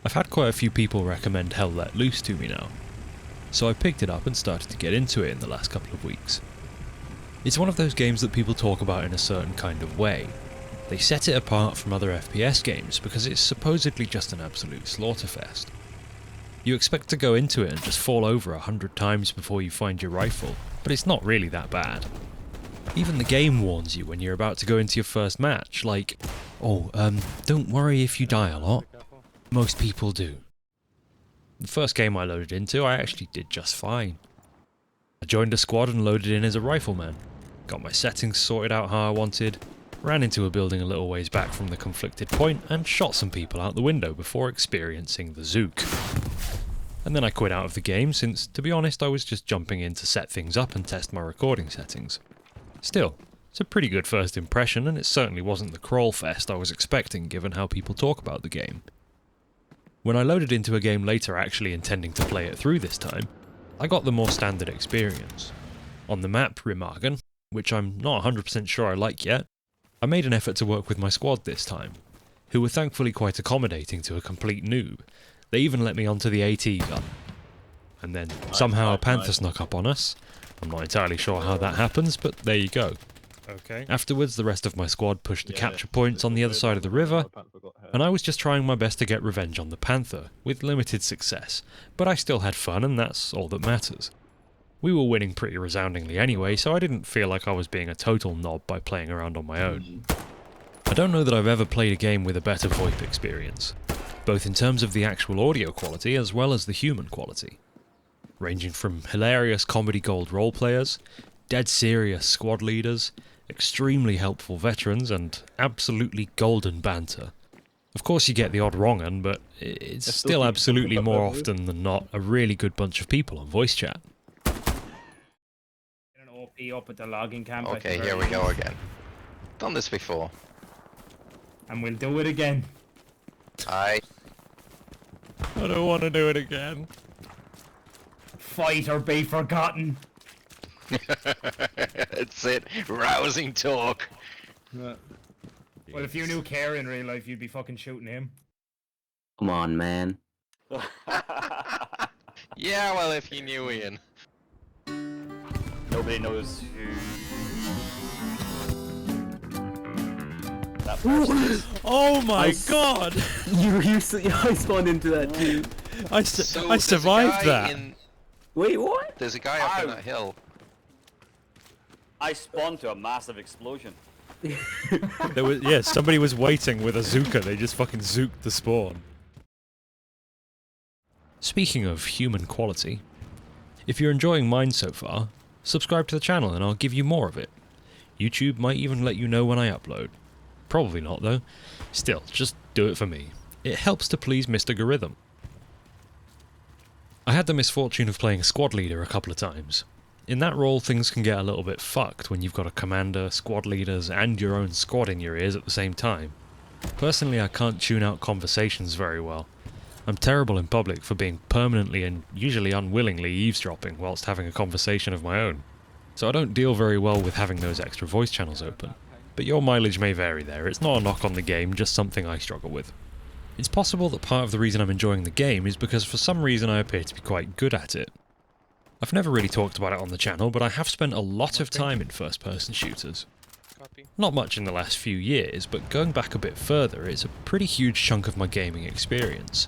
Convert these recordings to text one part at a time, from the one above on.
I've had quite a few people recommend Hell Let Loose to me now, so I picked it up and started to get into it in the last couple of weeks. It's one of those games that people talk about in a certain kind of way. They set it apart from other FPS games because it's supposedly just an absolute slaughterfest. You expect to go into it and just fall over 100 times before you find your rifle, but it's not really that bad. Even the game warns you when you're about to go into your first match, like, don't worry if you die a lot. Most people do. The first game I loaded into, I actually did just fine. I joined a squad and loaded in as a rifleman, got my settings sorted out how I wanted, ran into a building a little ways back from the conflicted point and shot some people out the window before experiencing the zook. And then I quit out of the game since, to be honest, I was just jumping in to set things up and test my recording settings. Still, it's a pretty good first impression, and it certainly wasn't the crawl fest I was expecting given how people talk about the game. When I loaded into a game later actually intending to play it through this time, I got the more standard experience. On the map Remagen, which I'm not 100% sure I like yet, I made an effort to work with my squad this time, who were thankfully quite accommodating to a complete noob. They even let me onto the AT gun. And then somehow a panther snuck up on us. I'm not entirely sure how that happens, but there you go. Okay. Afterwards, the rest of my squad pushed the capture points on the other side of the river, and I was just trying my best to get revenge on the panther, with limited success, but I still had fun and that's all that matters. We were winning pretty resoundingly anyway, so I didn't feel like I was being a total knob by playing around on my own. I don't know that I've ever played a game with a better VoIP experience, both in terms of the actual audio quality as well as the human quality. Ranging from hilarious comedy gold role players, dead serious squad leaders, extremely helpful veterans, and absolutely golden banter. Of course you get the odd wrong un, but it's still absolutely more often than not a really good bunch of people on voice chat. An OP up at the logging camp. Okay, here we go again. Done this before. And we'll do it again. I don't want to do it again. Fight or be forgotten. That's it. Rousing talk. Well, if you knew Care in real life, you'd be fucking shooting him. Come on, man. Yeah, well, if you knew Ian. Nobody knows who that person is. Oh my god! I spawned into that too. I survived that! Wait, what? There's a guy up on that hill. I spawned to a massive explosion. Somebody was waiting with a zooka, they just fucking zooked the spawn. Speaking of human quality, if you're enjoying mine so far, subscribe to the channel and I'll give you more of it. YouTube might even let you know when I upload. Probably not though. Still, just do it for me. It helps to please Mr. Gorhythm. I had the misfortune of playing a squad leader a couple of times. In that role, things can get a little bit fucked when you've got a commander, squad leaders, and your own squad in your ears at the same time. Personally, I can't tune out conversations very well. I'm terrible in public for being permanently and usually unwillingly eavesdropping whilst having a conversation of my own. So I don't deal very well with having those extra voice channels open. But your mileage may vary there, it's not a knock on the game, just something I struggle with. It's possible that part of the reason I'm enjoying the game is because for some reason I appear to be quite good at it. I've never really talked about it on the channel, but I have spent a lot of time in first-person shooters. Not much in the last few years, but going back a bit further, it's a pretty huge chunk of my gaming experience.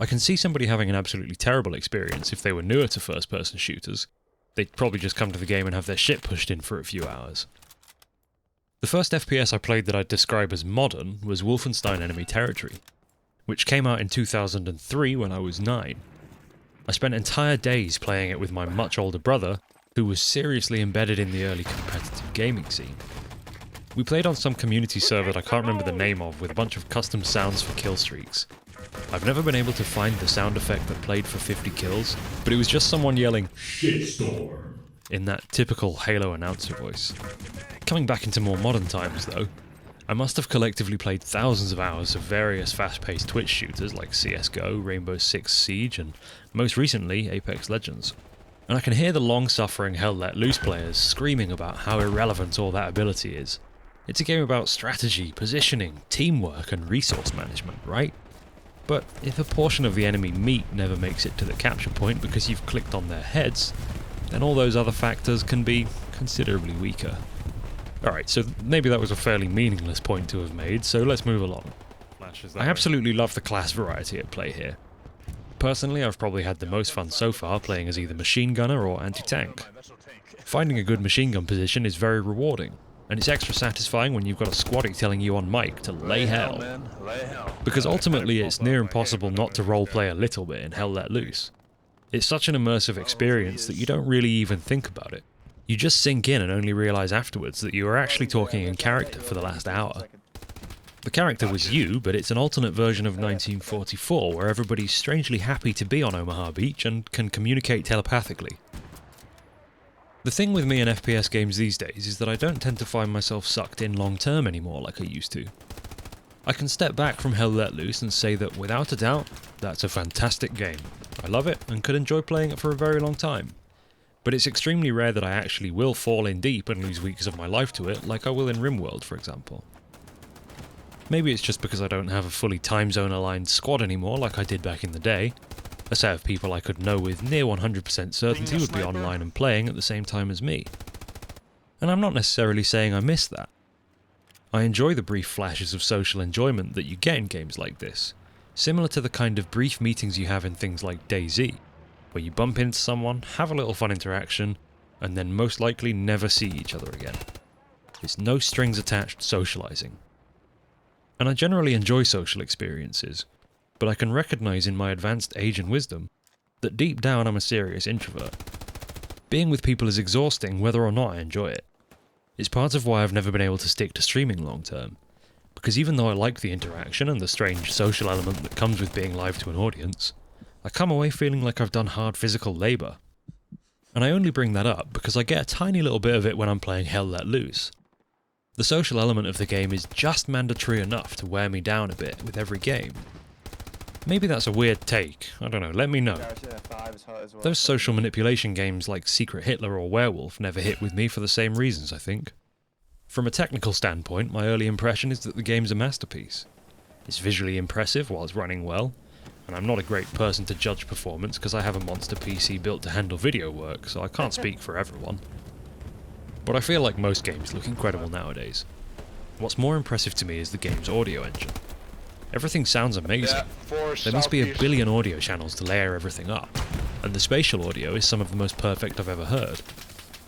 I can see somebody having an absolutely terrible experience if they were newer to first-person shooters. They'd probably just come to the game and have their shit pushed in for a few hours. The first FPS I played that I'd describe as modern was Wolfenstein Enemy Territory, which came out in 2003 when I was 9. I spent entire days playing it with my much older brother, who was seriously embedded in the early competitive gaming scene. We played on some community server that I can't remember the name of, with a bunch of custom sounds for kill streaks. I've never been able to find the sound effect that played for 50 kills, but it was just someone yelling "Shitstorm" in that typical Halo announcer voice. Coming back into more modern times though, I must have collectively played thousands of hours of various fast-paced Twitch shooters like CSGO, Rainbow Six Siege, and most recently Apex Legends. And I can hear the long-suffering Hell Let Loose players screaming about how irrelevant all that ability is. It's a game about strategy, positioning, teamwork, and resource management, right? But if a portion of the enemy meat never makes it to the capture point because you've clicked on their heads, then all those other factors can be considerably weaker. Alright, so maybe that was a fairly meaningless point to have made, so let's move along. I absolutely love the class variety at play here. Personally, I've probably had the most fun so far playing as either machine gunner or anti-tank. Finding a good machine gun position is very rewarding, and it's extra satisfying when you've got a squaddy telling you on mic to lay hell. Because ultimately it's near impossible not to roleplay a little bit in Hell Let Loose. It's such an immersive experience that you don't really even think about it. You just sink in and only realise afterwards that you were actually talking in character for the last hour. The character was you, but it's an alternate version of 1944 where everybody's strangely happy to be on Omaha Beach and can communicate telepathically. The thing with me in FPS games these days is that I don't tend to find myself sucked in long term anymore like I used to. I can step back from Hell Let Loose and say that without a doubt, that's a fantastic game. I love it and could enjoy playing it for a very long time. But it's extremely rare that I actually will fall in deep and lose weeks of my life to it, like I will in RimWorld, for example. Maybe it's just because I don't have a fully time zone aligned squad anymore like I did back in the day. A set of people I could know with near 100% certainty would be online and playing at the same time as me. And I'm not necessarily saying I miss that. I enjoy the brief flashes of social enjoyment that you get in games like this, similar to the kind of brief meetings you have in things like DayZ, where you bump into someone, have a little fun interaction, and then most likely never see each other again. It's no strings attached socializing. And I generally enjoy social experiences, but I can recognise in my advanced age and wisdom that deep down I'm a serious introvert. Being with people is exhausting whether or not I enjoy it. It's part of why I've never been able to stick to streaming long term, because even though I like the interaction and the strange social element that comes with being live to an audience, I come away feeling like I've done hard physical labour. And I only bring that up because I get a tiny little bit of it when I'm playing Hell Let Loose. The social element of the game is just mandatory enough to wear me down a bit with every game. Maybe that's a weird take, I don't know, let me know. Those social manipulation games like Secret Hitler or Werewolf never hit with me for the same reasons, I think. From a technical standpoint, my early impression is that the game's a masterpiece. It's visually impressive while it's running well, and I'm not a great person to judge performance because I have a monster PC built to handle video work, so I can't speak for everyone. But I feel like most games look incredible nowadays. What's more impressive to me is the game's audio engine. Everything sounds amazing. There must be a billion audio channels to layer everything up, and the spatial audio is some of the most perfect I've ever heard.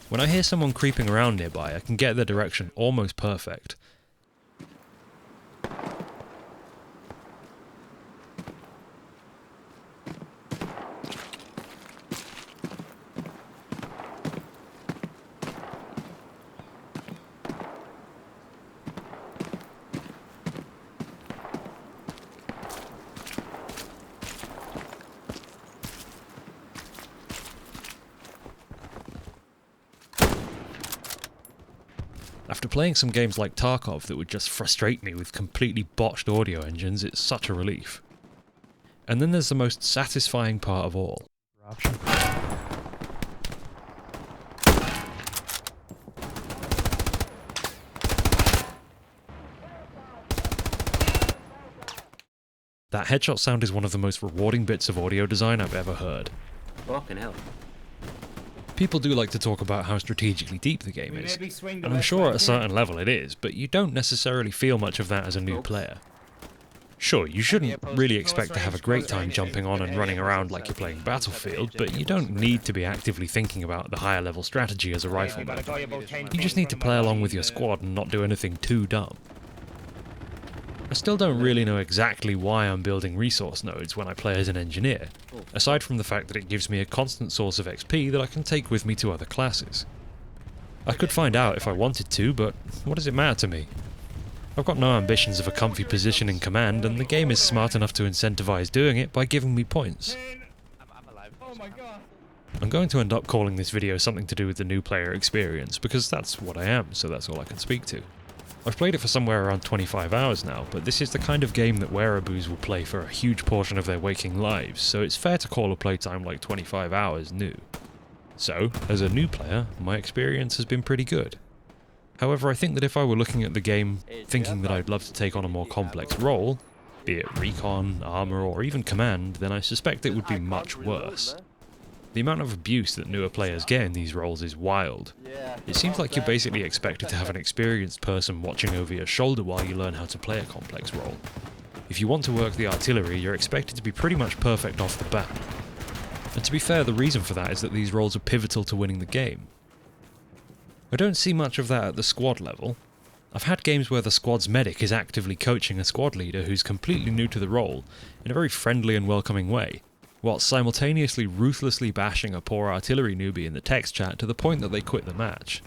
When I hear someone creeping around nearby, I can get their direction almost perfect. After playing some games like Tarkov that would just frustrate me with completely botched audio engines, it's such a relief. And then there's the most satisfying part of all. That headshot sound is one of the most rewarding bits of audio design I've ever heard. Fucking hell. People do like to talk about how strategically deep the game is, and I'm sure at a certain level it is, but you don't necessarily feel much of that as a new player. Sure, you shouldn't really expect to have a great time jumping on and running around like you're playing Battlefield, but you don't need to be actively thinking about the higher level strategy as a rifleman. You just need to play along with your squad and not do anything too dumb. I still don't really know exactly why I'm building resource nodes when I play as an engineer, aside from the fact that it gives me a constant source of XP that I can take with me to other classes. I could find out if I wanted to, but what does it matter to me? I've got no ambitions of a comfy position in command, and the game is smart enough to incentivize doing it by giving me points. I'm going to end up calling this video something to do with the new player experience, because that's what I am, so that's all I can speak to. I've played it for somewhere around 25 hours now, but this is the kind of game that wereaboos will play for a huge portion of their waking lives, so it's fair to call a playtime like 25 hours new. So, as a new player, my experience has been pretty good. However, I think that if I were looking at the game thinking that I'd love to take on a more complex role, be it recon, armor, or even command, then I suspect it would be much worse. The amount of abuse that newer players get in these roles is wild. It seems like you're basically expected to have an experienced person watching over your shoulder while you learn how to play a complex role. If you want to work the artillery, you're expected to be pretty much perfect off the bat. And to be fair, the reason for that is that these roles are pivotal to winning the game. I don't see much of that at the squad level. I've had games where the squad's medic is actively coaching a squad leader who's completely new to the role in a very friendly and welcoming way, whilst simultaneously ruthlessly bashing a poor artillery newbie in the text chat to the point that they quit the match.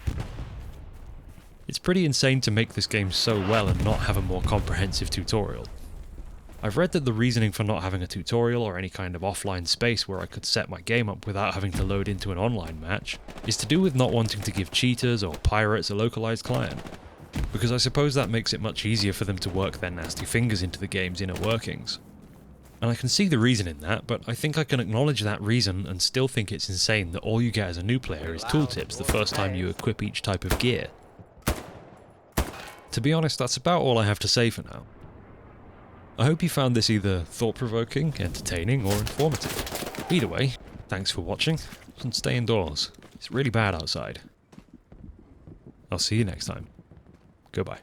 It's pretty insane to make this game so well and not have a more comprehensive tutorial. I've read that the reasoning for not having a tutorial or any kind of offline space where I could set my game up without having to load into an online match is to do with not wanting to give cheaters or pirates a localized client, because I suppose that makes it much easier for them to work their nasty fingers into the game's inner workings. And I can see the reason in that, but I think I can acknowledge that reason and still think it's insane that all you get as a new player is tooltips the first time you equip each type of gear. To be honest, that's about all I have to say for now. I hope you found this either thought-provoking, entertaining, or informative. Either way, thanks for watching, and stay indoors. It's really bad outside. I'll see you next time. Goodbye.